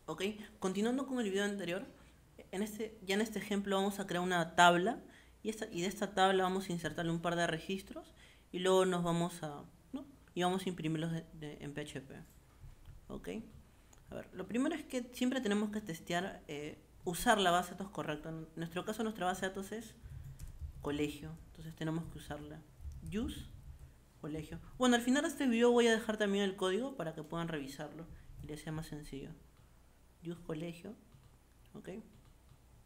Ok, continuando con el video anterior, ya en este ejemplo vamos a crear una tabla y de esta tabla vamos a insertarle un par de registros y luego nos vamos a, ¿no? Y vamos a imprimirlos en PHP. Ok, a ver, lo primero es que siempre tenemos que testear, usar la base de datos correcta. En nuestro caso nuestra base de datos es colegio, entonces tenemos que usarla. Use colegio. Bueno, al final de este video voy a dejar también el código para que puedan revisarlo y les sea más sencillo. Use colegio, ok,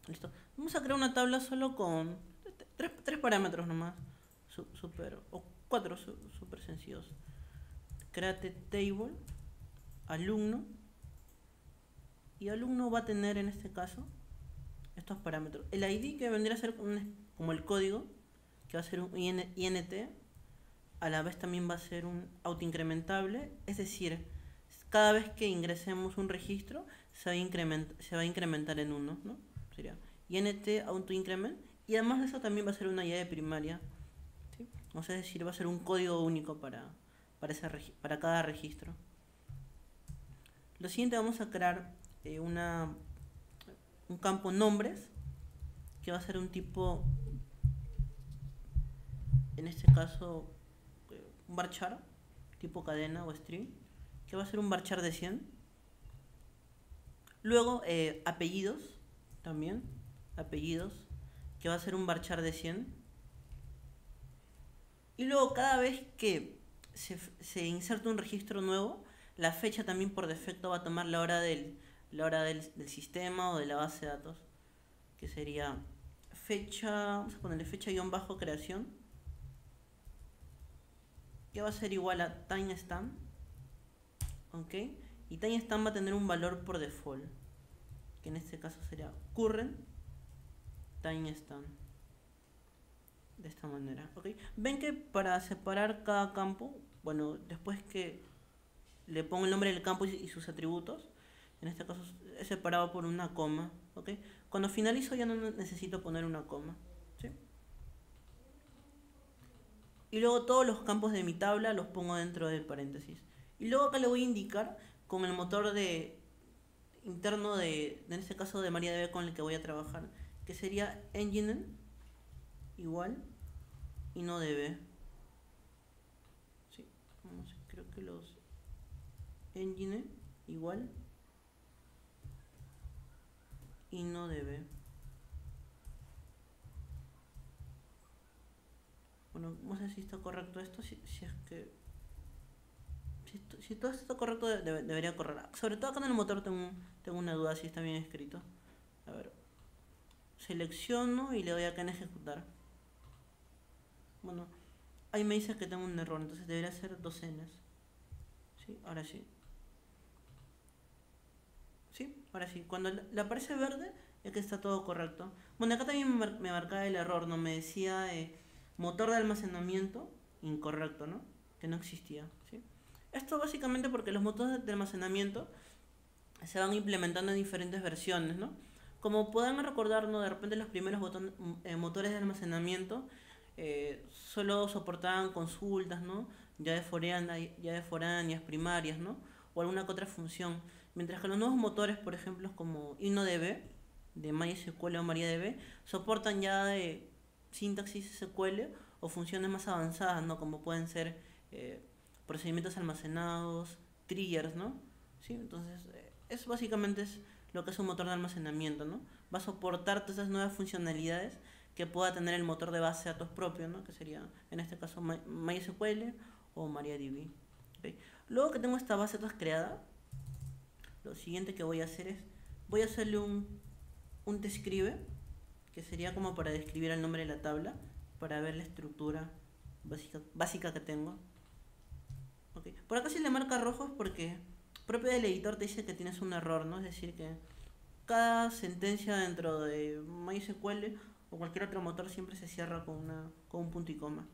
listo. Vamos a crear una tabla solo con tres parámetros nomás, super, o cuatro super sencillos. Create table, alumno, y alumno va a tener en este caso estos parámetros. El ID, que vendría a ser como el código, que va a ser un int, a la vez también va a ser un autoincrementable, es decir, cada vez que ingresemos un registro se va a incrementar en 1, ¿no? Sería int autoincrement, y además de eso también va a ser una llave primaria, ¿sí? O sea, es decir, va a ser un código único para cada registro. Lo siguiente, vamos a crear un campo nombres, que va a ser un tipo, en este caso, un varchar, tipo cadena o string, que va a ser un varchar de 100. Luego, apellidos, también, apellidos, que va a ser un varchar de 100. Y luego, cada vez que se inserta un registro nuevo, la fecha también por defecto va a tomar la hora del sistema o de la base de datos, que sería fecha, vamos a ponerle fecha guión bajo creación, que va a ser igual a timestamp, ok, y timestamp va a tener un valor por default, que en este caso sería current timestamp, de esta manera, ok. Ven que para separar cada campo, bueno, después que le pongo el nombre del campo y sus atributos, en este caso es separado por una coma, ok. Cuando finalizo ya no necesito poner una coma, ¿sí? Y luego todos los campos de mi tabla los pongo dentro del paréntesis. Y luego acá le voy a indicar con el motor interno en este caso de MariaDB con el que voy a trabajar, que sería engine igual InnoDB. Sí, vamos, creo que los engine igual InnoDB. Bueno, no sé si está correcto esto, si es que si todo esto está correcto debería correr. Sobre todo acá en el motor tengo una duda si está bien escrito. A ver, selecciono y le doy acá en ejecutar. Bueno, ahí me dice que tengo un error, entonces debería ser 2 Ns. ¿Sí? Ahora sí. ¿Sí? Ahora sí. Cuando le aparece verde es que está todo correcto. Bueno, acá también me marcaba el error, ¿no? Me decía motor de almacenamiento incorrecto, ¿no? Que no existía, ¿sí? Esto básicamente porque los motores de almacenamiento se van implementando en diferentes versiones, ¿no? Como podrán recordar, ¿no? De repente los primeros motores de almacenamiento solo soportaban consultas, ¿no? Llaves foráneas, primarias, ¿no? O alguna que otra función. Mientras que los nuevos motores, por ejemplo, como InnoDB, de MySQL o MariaDB, soportan ya de sintaxis SQL o funciones más avanzadas, ¿no? Como pueden ser procedimientos almacenados, triggers, ¿no? ¿Sí? Entonces, eso básicamente es lo que es un motor de almacenamiento, ¿no? Va a soportar todas esas nuevas funcionalidades que pueda tener el motor de base de datos propio, ¿no? Que sería, en este caso, MySQL o MariaDB. ¿Okay? Luego que tengo esta base de datos creada, lo siguiente que voy a hacer es, voy a hacerle un describe, que sería como para describir el nombre de la tabla, para ver la estructura básica que tengo. Okay. Por acá si le marca rojo es porque propio del editor te dice que tienes un error, ¿no? Es decir, que cada sentencia dentro de MySQL o cualquier otro motor siempre se cierra con un punto y coma,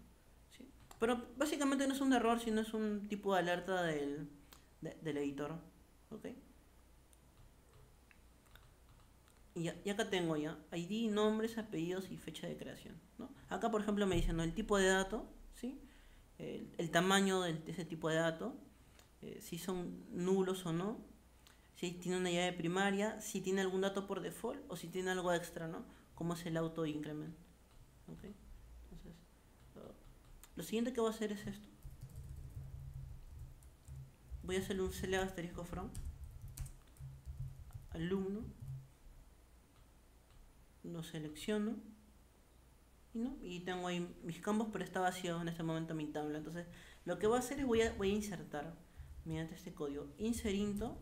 ¿sí? Pero básicamente no es un error, sino es un tipo de alerta del editor, ¿ok? Y acá tengo ya ID, nombres, apellidos y fecha de creación, ¿no? Acá por ejemplo me dicen, ¿no? El tipo de dato, ¿sí? El tamaño de ese tipo de dato, si son nulos o no, si tiene una llave primaria, si tiene algún dato por default o si tiene algo extra, ¿no? Como es el auto increment. ¿Ok? Entonces, lo siguiente que voy a hacer es esto. Voy a hacerle un select asterisco from alumno, lo selecciono y tengo ahí mis campos, pero está vacío en este momento mi tabla. Entonces lo que voy a hacer es voy a insertar mediante este código inserinto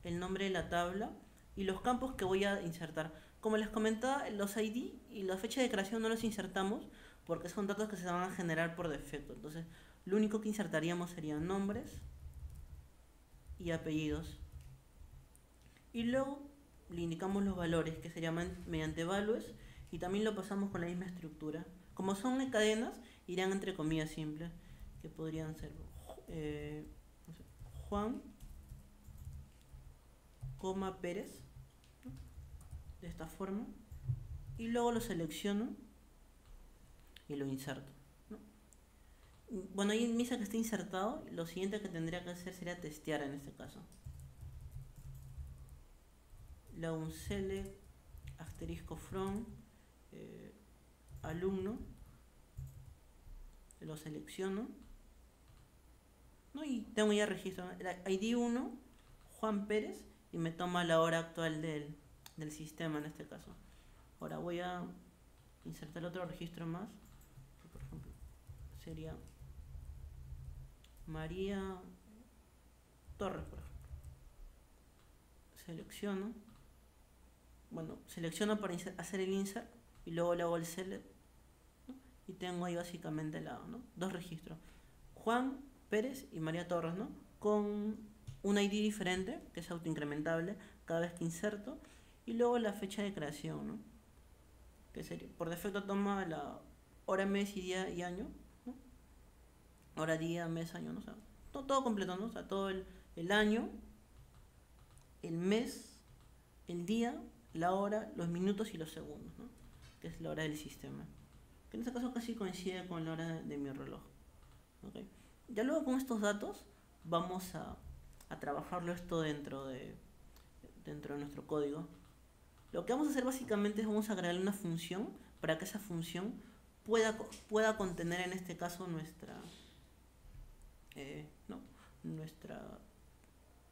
el nombre de la tabla y los campos que voy a insertar. Como les comentaba, los ID y la fecha de creación no los insertamos porque son datos que se van a generar por defecto. Entonces lo único que insertaríamos serían nombres y apellidos. Y luego le indicamos los valores que se llaman mediante values y también lo pasamos con la misma estructura. Como son en cadenas, irán entre comillas simples, que podrían ser no sé, Juan, Pérez, ¿no? De esta forma. Y luego lo selecciono y lo inserto, ¿no? Bueno, ahí me dice que está insertado. Lo siguiente que tendría que hacer sería testear en este caso. Le hago un select asterisco from alumno, lo selecciono, ¿no? Y tengo ya registro, ID 1, Juan Pérez, y me toma la hora actual del sistema en este caso. Ahora voy a insertar otro registro más, que por ejemplo sería María Torres, por ejemplo. Selecciono, bueno, selecciono para hacer el insert y luego le hago el select, ¿no? Y tengo ahí básicamente ¿no? Dos registros, Juan Pérez y María Torres, ¿no? Con un ID diferente que es autoincrementable cada vez que inserto, y luego la fecha de creación, ¿no? Que sería, por defecto toma la hora, mes y día y año, ¿no? Hora, día, mes, año, ¿no? O sea, todo completo, ¿no? O sea, todo el año, el mes, el día, la hora, los minutos y los segundos, ¿no? Que es la hora del sistema, que en este caso casi coincide con la hora de mi reloj. ¿Okay? Ya luego con estos datos vamos a trabajarlo esto dentro de nuestro código. Lo que vamos a hacer básicamente es vamos a agregarle una función para que esa función pueda contener en este caso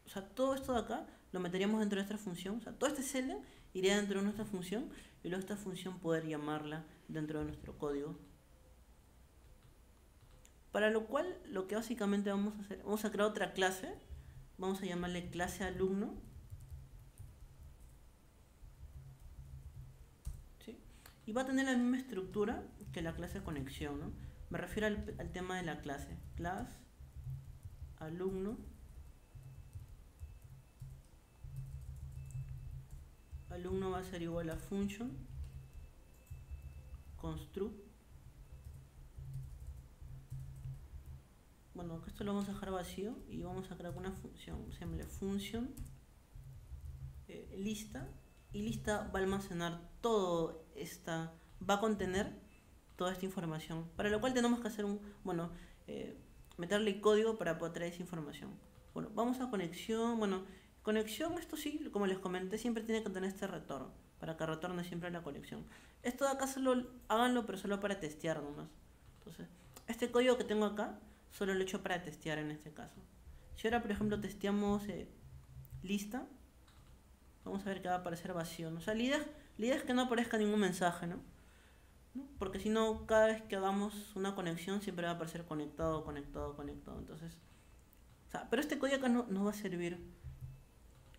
o sea, todo esto de acá lo meteríamos dentro de nuestra función. O sea, todo este select iría dentro de nuestra función y luego esta función poder llamarla dentro de nuestro código. Para lo cual, lo que básicamente vamos a hacer, vamos a crear otra clase, vamos a llamarle clase alumno, ¿sí? Y va a tener la misma estructura que la clase conexión, ¿no? Me refiero al tema de la clase, class alumno, alumno va a ser igual a function construct. Bueno, esto lo vamos a dejar vacío y vamos a crear una función, se llama function lista, y lista va a almacenar va a contener toda esta información, para lo cual tenemos que hacer meterle código para poder traer esa información. Bueno, vamos a conexión. Bueno, conexión, esto sí, como les comenté, siempre tiene que tener este retorno, para que retorne siempre la conexión. Esto de acá solo háganlo, pero solo para testear nomás. Entonces, este código que tengo acá solo lo he hecho para testear en este caso. Si ahora, por ejemplo, testeamos lista, vamos a ver que va a aparecer vacío, ¿no? O sea, la idea es que no aparezca ningún mensaje, ¿no? Porque si no, cada vez que hagamos una conexión siempre va a aparecer conectado, conectado, conectado. Entonces, o sea, pero este código acá no nos va a servir.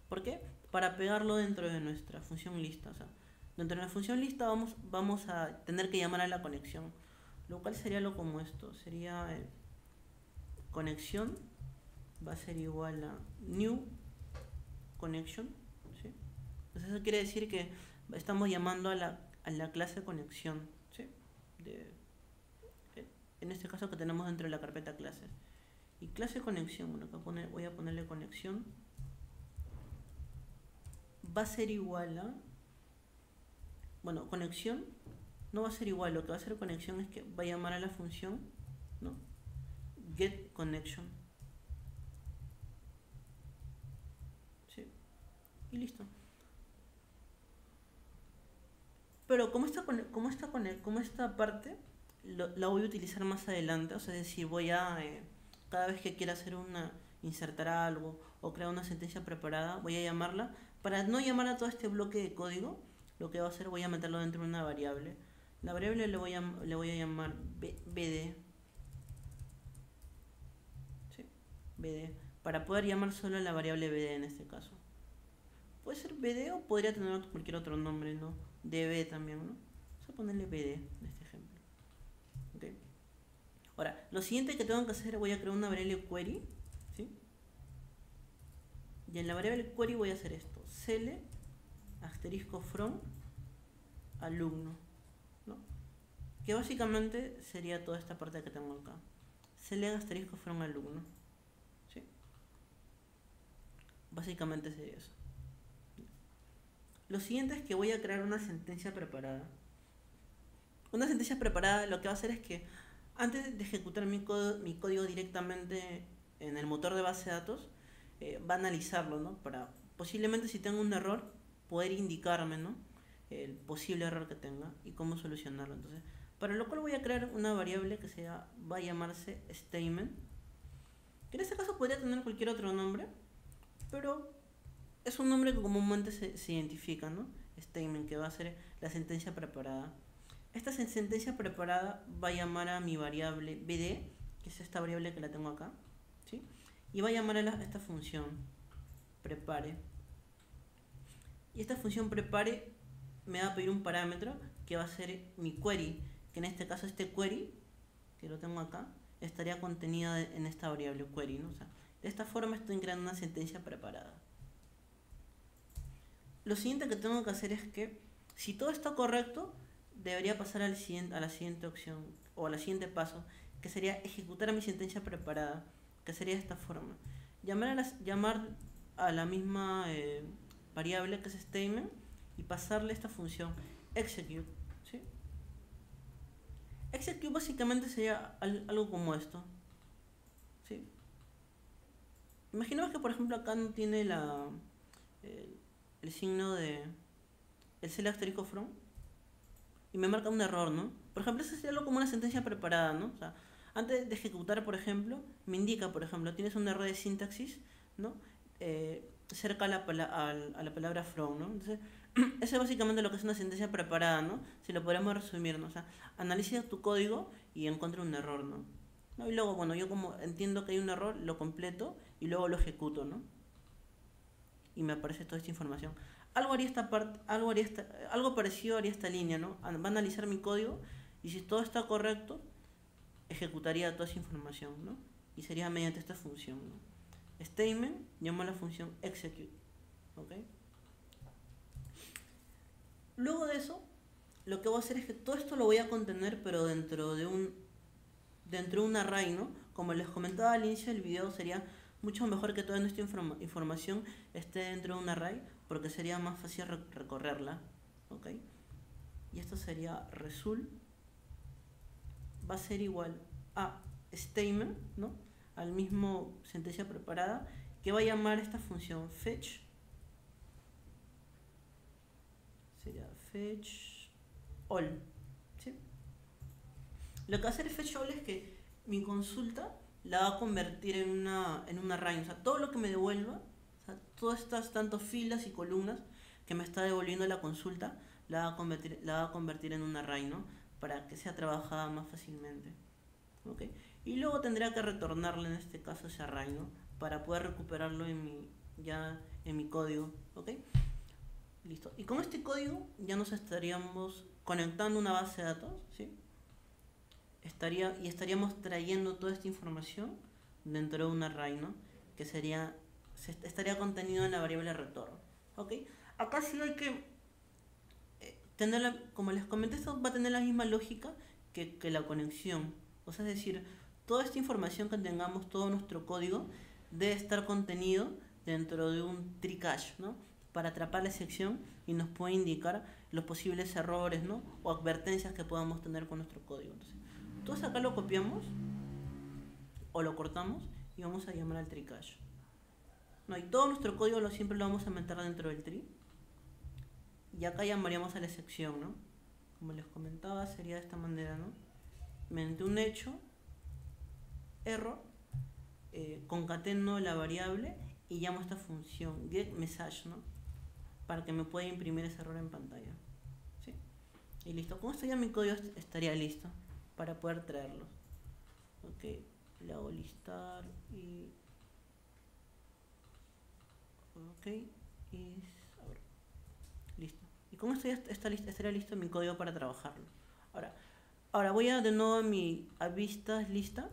¿Por qué? Para pegarlo dentro de nuestra función lista. O sea, dentro de la función lista vamos a tener que llamar a la conexión, lo cual sería algo como esto. Sería conexión va a ser igual a new connection, ¿sí? Entonces eso quiere decir que estamos llamando a la clase conexión, ¿sí? En este caso que tenemos dentro de la carpeta clases. Y clase conexión, bueno, acá voy a ponerle conexión, va a ser igual a, bueno, conexión no va a ser igual, lo que va a hacer conexión es que va a llamar a la función, ¿no? Get connection, ¿sí? Y listo. Pero como esta parte la voy a utilizar más adelante, o sea, es decir, cada vez que quiera insertar algo o crear una sentencia preparada, voy a llamarla. Para no llamar a todo este bloque de código, lo que voy a hacer, voy a meterlo dentro de una variable. La variable le voy a llamar BD. ¿Sí? BD. Para poder llamar solo a la variable BD en este caso. Puede ser BD o podría tener cualquier otro nombre, ¿no? DB también, ¿no? Vamos a ponerle BD en este ejemplo. ¿Ok? Ahora, lo siguiente que tengo que hacer, voy a crear una variable query, ¿sí? Y en la variable query voy a hacer esto, sele asterisco from alumno, ¿no? Que básicamente sería toda esta parte que tengo acá. Sele asterisco from alumno, ¿sí? Básicamente sería eso. Lo siguiente es que voy a crear una sentencia preparada. Una sentencia preparada lo que va a hacer es que antes de ejecutar mi código directamente en el motor de base de datos, va a analizarlo, ¿no? Para posiblemente si tengo un error, poder indicarme, ¿no? El posible error que tenga y cómo solucionarlo. Entonces, para lo cual voy a crear una variable que va a llamarse statement, que en este caso podría tener cualquier otro nombre, pero es un nombre que comúnmente se identifica, ¿no? Statement, que va a ser la sentencia preparada. Esta sentencia preparada va a llamar a mi variable BD, que es esta variable que la tengo acá, ¿sí? Y va a llamar a esta función prepare. Y esta función prepare me va a pedir un parámetro que va a ser mi query, que en este caso este query, que lo tengo acá, estaría contenido en esta variable query, ¿no? O sea, de esta forma estoy creando una sentencia preparada. Lo siguiente que tengo que hacer es que, si todo está correcto, debería pasar a la siguiente opción, o al siguiente paso, que sería ejecutar mi sentencia preparada, que sería de esta forma. Llamar a la misma variable que es statement y pasarle esta función execute, ¿sí? Execute básicamente sería algo como esto, ¿sí? Imaginemos que por ejemplo acá no tiene el signo de el select asterisco from y me marca un error, ¿no? Por ejemplo, eso sería algo como una sentencia preparada, ¿no? O sea, antes de ejecutar, por ejemplo, me indica, por ejemplo, tienes un error de sintaxis, ¿no? Cerca a la palabra from, ¿no? Entonces, eso es básicamente lo que es una sentencia preparada, ¿no? Si lo podemos resumir, ¿no? O sea, analiza tu código y encuentra un error, ¿no? Y luego, bueno, yo como entiendo que hay un error, lo completo y luego lo ejecuto, ¿no? Y me aparece toda esta información. Algo parecido haría esta línea, ¿no? Va a analizar mi código y si todo está correcto, ejecutaría toda esa información, ¿no? Y sería mediante esta función, ¿no? Statement, llamo a la función execute, ¿ok? Luego de eso, lo que voy a hacer es que todo esto lo voy a contener, pero dentro de un array, ¿no? Como les comentaba al inicio del video, sería mucho mejor que toda nuestra información esté dentro de un array, porque sería más fácil recorrerla, ¿ok? Y esto sería result, va a ser igual a statement, ¿no? Al mismo sentencia preparada, que va a llamar esta función fetch, sería fetch all, ¿sí? Lo que va a hacer fetch all es que mi consulta la va a convertir en un array, o sea, todo lo que me devuelva, o sea, todas estas tanto filas y columnas que me está devolviendo la consulta, la va a convertir en un array, ¿no? Para que sea trabajada más fácilmente, ¿ok? Y luego tendría que retornarle en este caso ese array, ¿no? Para poder recuperarlo ya en mi código, ¿ok? Listo. Y con este código ya nos estaríamos conectando a una base de datos, ¿sí? Estaríamos trayendo toda esta información dentro de un array, ¿no? Que estaría contenido en la variable retorno, ¿ok? Acá sí hay que como les comenté, esto va a tener la misma lógica que la conexión. O sea, es decir, toda esta información que tengamos, todo nuestro código, debe estar contenido dentro de un tree cache, ¿no? Para atrapar la sección y nos puede indicar los posibles errores, ¿no? O advertencias que podamos tener con nuestro código. Entonces, entonces acá lo copiamos o lo cortamos y vamos a llamar al tree cache. ¿no? Y todo nuestro código siempre lo vamos a meter dentro del tree. Y acá llamaríamos a la sección, ¿no? Como les comentaba, sería de esta manera, ¿no? Mediante un hecho, error, concateno la variable y llamo a esta función getMessage, ¿no? Para que me pueda imprimir ese error en pantalla. ¿Sí? Y listo. Con esto ya mi código estaría listo para poder traerlo. Ok, le hago listar y... Ok, y... A ver, listo. Y con esto ya estaría listo mi código para trabajarlo. Ahora voy de nuevo a vistas lista,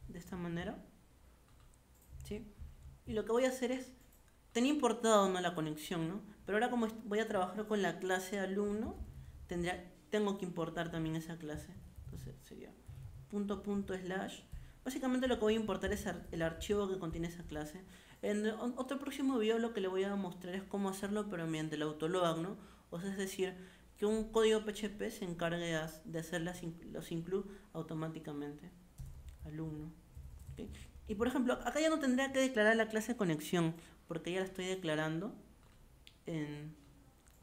de esta manera. ¿Sí? Y lo que voy a hacer es, tenía importado, ¿no?, la conexión, ¿no? Pero ahora como voy a trabajar con la clase alumno, tengo que importar también esa clase. Entonces sería punto slash. Básicamente lo que voy a importar es el archivo que contiene esa clase. En otro próximo video lo que le voy a mostrar es cómo hacerlo, pero mediante el autoload, ¿no? O sea, es decir, que un código PHP se encargue de hacer los include automáticamente. Alumno. ¿Okay? Y por ejemplo, acá ya no tendría que declarar la clase conexión, porque ya la estoy declarando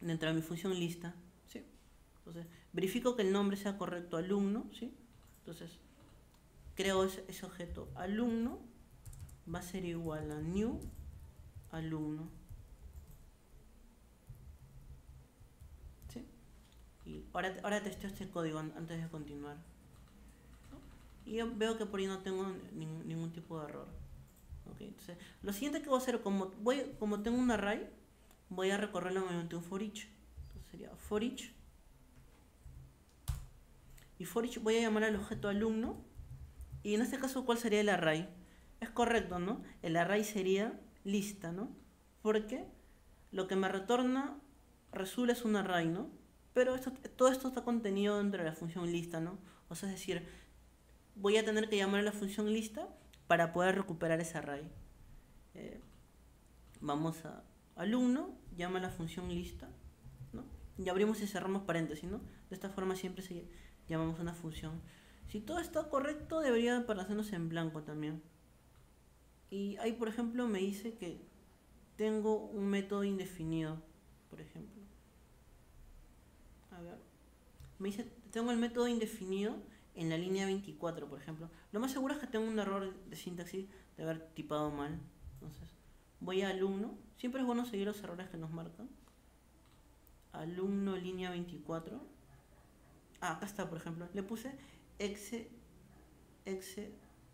dentro de mi función lista. ¿Sí? Entonces, verifico que el nombre sea correcto, alumno. ¿Sí? Entonces, creo ese objeto alumno, va a ser igual a new alumno. ¿Sí? Y ahora testeo este código antes de continuar. Y yo veo que por ahí no tengo ningún tipo de error. Okay, entonces, lo siguiente que voy a hacer, como tengo un array, voy a recorrerlo mediante un for each. Entonces sería for each. Y for each voy a llamar al objeto alumno. Y en este caso, ¿cuál sería el array? Es correcto, ¿no? El array sería lista, ¿no? Porque lo que me resulta es un array, ¿no? Pero todo esto está contenido dentro de la función lista, ¿no? O sea, es decir, voy a tener que llamar a la función lista para poder recuperar ese array. Vamos a alumno, llama a la función lista, ¿no? Y abrimos y cerramos paréntesis, ¿no? De esta forma siempre llamamos una función. Si todo está correcto, debería aparecernos en blanco también. Y ahí, por ejemplo, me dice que tengo un método indefinido, por ejemplo. A ver. Me dice, tengo el método indefinido en la línea 24, por ejemplo. Lo más seguro es que tengo un error de sintaxis de haber tipado mal. Entonces, voy a alumno. Siempre es bueno seguir los errores que nos marcan. Alumno línea 24. Acá está, por ejemplo. Le puse exe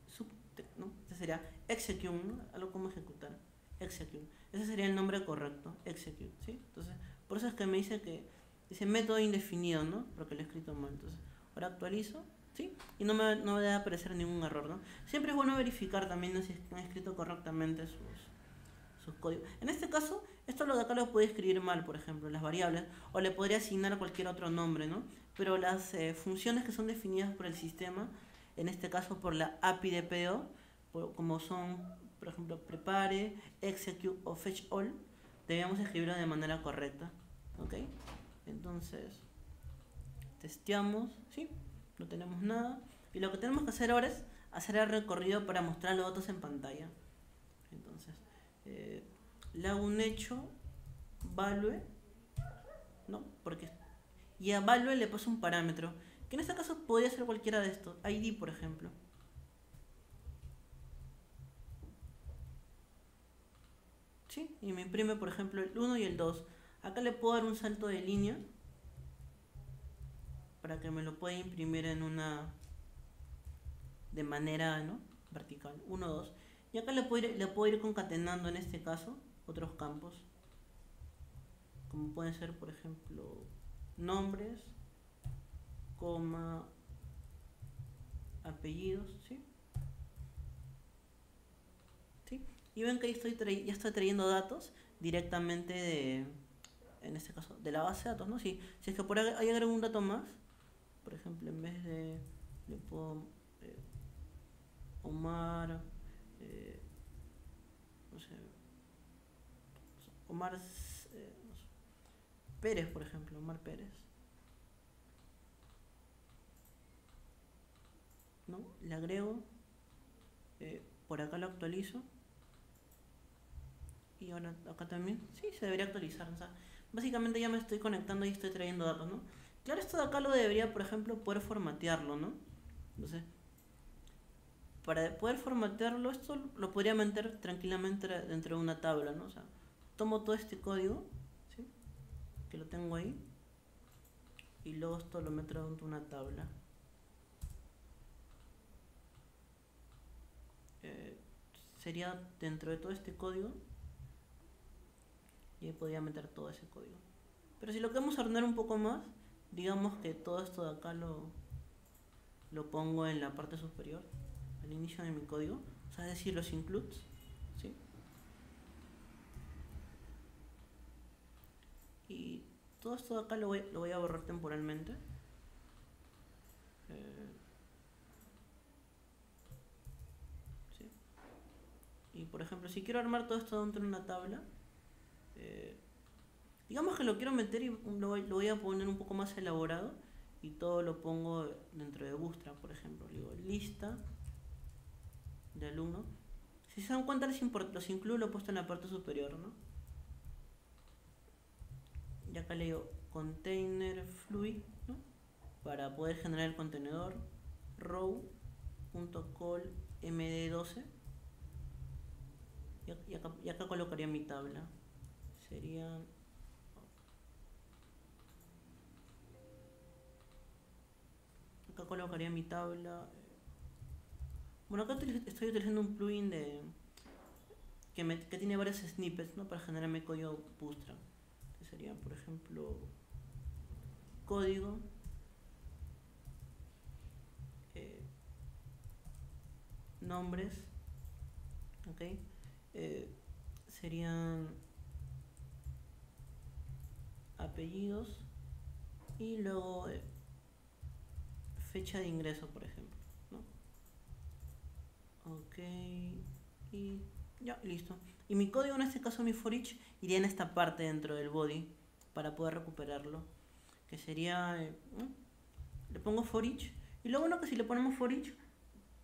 subtext, ¿no? Este sería execute, ¿no? Algo como ejecutar. Execute. Ese sería el nombre correcto. Execute, ¿sí? Entonces, por eso es que me dice que dice método indefinido, ¿no? Porque lo he escrito mal. Entonces, ahora actualizo, ¿sí? Y no me debe aparecer ningún error, ¿no? Siempre es bueno verificar también, ¿no?, si están escritos correctamente sus códigos. En este caso, esto lo de acá lo puede escribir mal, por ejemplo, las variables, o le podría asignar cualquier otro nombre, ¿no? Pero las funciones que son definidas por el sistema, en este caso por la API de PO, como son, por ejemplo, prepare, execute o fetch all, debemos escribirlo de manera correcta, ¿ok? Entonces, testeamos, ¿sí? No tenemos nada. Y lo que tenemos que hacer ahora es hacer el recorrido para mostrar los datos en pantalla. Entonces, le hago un hecho value, ¿no? Y a value le paso un parámetro, que en este caso podría ser cualquiera de estos, ID, por ejemplo. ¿Sí? Y me imprime, por ejemplo, el 1 y el 2. Acá le puedo dar un salto de línea para que me lo pueda imprimir de manera, ¿no?, vertical. 1, 2. Y acá le puedo ir concatenando, en este caso, otros campos, como pueden ser, por ejemplo, nombres, coma, apellidos, ¿sí? ¿Sí? Y ven que ya estoy trayendo datos directamente en este caso, de la base de datos, ¿no? Si es que por ahí agrego un dato más, por ejemplo, en vez de, le puedo Omar, no sé, Omar no sé, Pérez, por ejemplo, Omar Pérez, ¿no? Le agrego, por acá lo actualizo, Y ahora acá también. Sí, se debería actualizar. O sea, básicamente ya me estoy conectando y estoy trayendo datos, ¿no? Claro, esto de acá lo debería, por ejemplo, poder formatearlo, ¿no? Entonces, para poder formatearlo, esto lo podría meter tranquilamente dentro de una tabla, ¿no? O sea, tomo todo este código, ¿sí? Que lo tengo ahí, y luego esto lo meto dentro de una tabla. Eh, Sería dentro de todo este código, y ahí podría meter todo ese código. Pero si lo queremos ordenar un poco más, digamos que todo esto de acá lo pongo en la parte superior, al inicio de mi código, o sea, es decir, los includes, ¿sí? Y todo esto de acá lo voy a borrar temporalmente. Eh, ¿Sí? Y por ejemplo, si quiero armar todo esto dentro de una tabla, eh, digamos que lo quiero meter y lo voy a poner un poco más elaborado y todo lo pongo dentro de Bootstrap, por ejemplo. Digo, lista de alumno. Si se dan cuenta, los incluyo, lo he puesto en la parte superior, ¿no? Y acá le digo container fluid, ¿no? Para poder generar el contenedor row.call md12 y acá colocaría mi tabla. Sería acá colocaría mi tabla. Bueno, acá estoy utilizando un plugin que tiene varios snippets, ¿no? Para generarme código Bootstrap. Que sería, por ejemplo, código, eh, nombres, ¿ok? Serían apellidos y luego fecha de ingreso, por ejemplo, ¿no? Ok, y ya, listo. Y mi código, en este caso mi for each, iría en esta parte dentro del body para poder recuperarlo, que sería, ¿no? Le pongo for each, y lo bueno que si le ponemos for each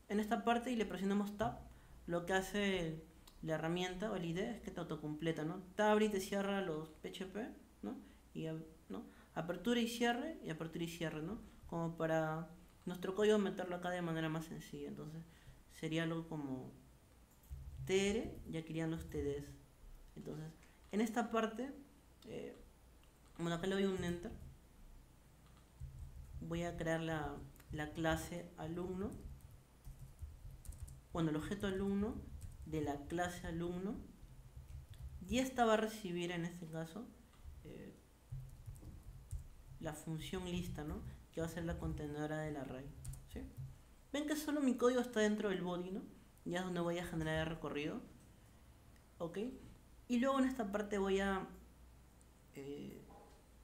en esta parte y le presionamos tab, lo que hace la herramienta o el IDE es que te autocompleta, ¿no? Te abre y te cierra los PHP, ¿no? Y, ¿no? Apertura y cierre, ¿no? Como para nuestro código meterlo acá de manera más sencilla. Entonces sería algo como tr, ya querían los tds. Entonces, en esta parte, bueno, acá le doy un enter. Voy a crear la clase alumno, bueno, el objeto alumno de la clase alumno, y esta va a recibir en este caso eh, la función lista, ¿no? Que va a ser la contenedora del array, ¿sí? Ven que solo mi código está dentro del body, ¿no? Ya es donde voy a generar el recorrido, ¿ok? Y luego en esta parte voy a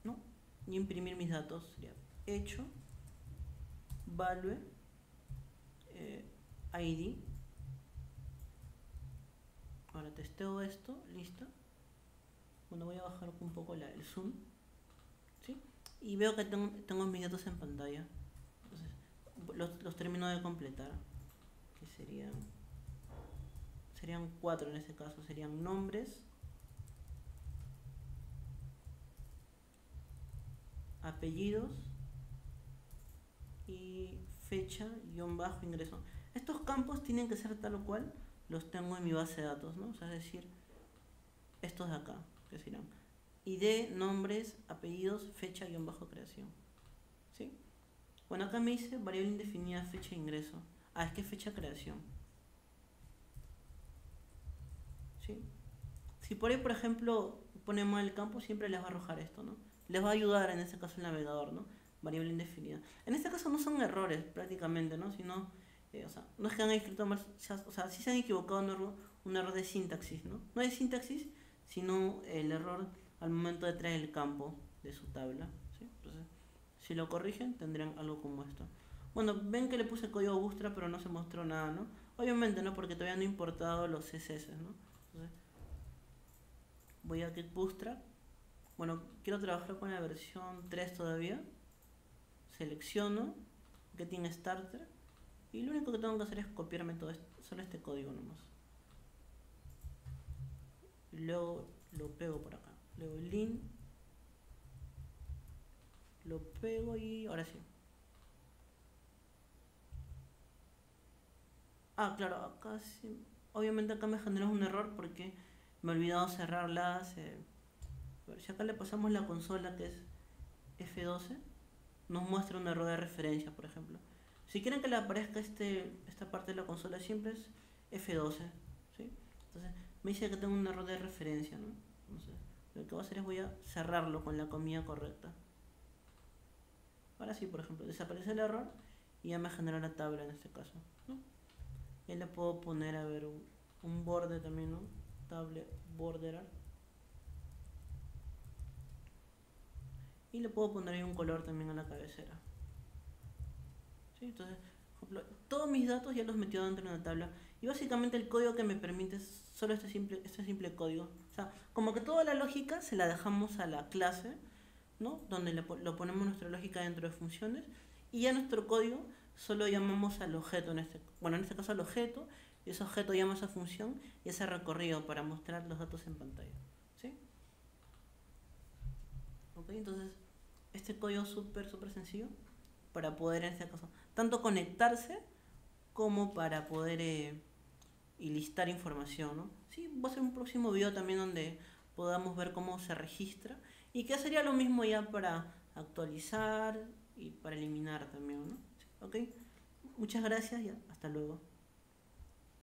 ¿no? Y imprimir mis datos. Sería hecho value id. Ahora testeo esto, listo. Bueno, voy a bajar un poco el zoom, ¿sí? Y veo que tengo mis datos en pantalla. Entonces, los termino de completar, que serían 4 en este caso. Serían nombres, apellidos y fecha ingreso. Estos campos tienen que ser tal o cual los tengo en mi base de datos, ¿no? O sea, es decir, estos de acá, que serán ID, nombres, apellidos, fecha creación, ¿sí? Bueno, acá me dice variable indefinida fecha de ingreso. Ah, es que fecha creación, ¿sí? Si por ahí, por ejemplo, ponemos mal el campo, siempre les va a arrojar esto, ¿no? Les va a ayudar en este caso el navegador, ¿no? Variable indefinida. En este caso no son errores prácticamente, ¿no? Sino, o sea, no es que han escrito mal, o sea, sí se han equivocado, un error de sintaxis, ¿no? No de sintaxis, sino el error al momento de traer el campo de su tabla, ¿sí? Entonces, si lo corrigen, tendrán algo como esto. Bueno, ven que le puse código Bootstrap, pero no se mostró nada, ¿no? Obviamente, ¿no? Porque todavía no he importado los CSS, ¿no? Entonces, voy a Get Bootstrap. Bueno, quiero trabajar con la versión 3 todavía. Selecciono Getting Starter. Y lo único que tengo que hacer es copiarme todo solo este código nomás. y luego lo pego por acá. Luego link, lo pego y ahora sí. Ah, claro, acá sí. Obviamente acá me generó un error porque me he olvidado cerrarlas. A ver, si acá le pasamos la consola que es F12, nos muestra un error de referencia, por ejemplo. Si quieren que le aparezca esta parte de la consola siempre es F12, ¿sí? Entonces me dice que tengo un error de referencia, ¿no? Entonces lo que voy a hacer es voy a cerrarlo con la comida correcta. Ahora sí, por ejemplo, desaparece el error y ya me genera la tabla en este caso, ¿no? Y le puedo poner, a ver, un borde también, ¿no? Table borderar. Y le puedo poner ahí un color también a la cabecera. ¿Sí? Entonces, por ejemplo, todos mis datos ya los metió dentro de una tabla. Y básicamente el código que me permite es solo este simple código. O sea, como que toda la lógica se la dejamos a la clase, ¿no? Donde lo ponemos nuestra lógica dentro de funciones. Y ya nuestro código solo llamamos al objeto, en este caso al objeto. Y ese objeto llama a esa función y ese recorrido para mostrar los datos en pantalla. ¿Sí? ¿Ok? Entonces, este código es súper sencillo para poder, en este caso, tanto conectarse como para poder y listar información, ¿no? Sí, va a ser un próximo video también donde podamos ver cómo se registra y que sería lo mismo ya para actualizar y para eliminar también, ¿no? Sí, ¿ok? Muchas gracias y hasta luego.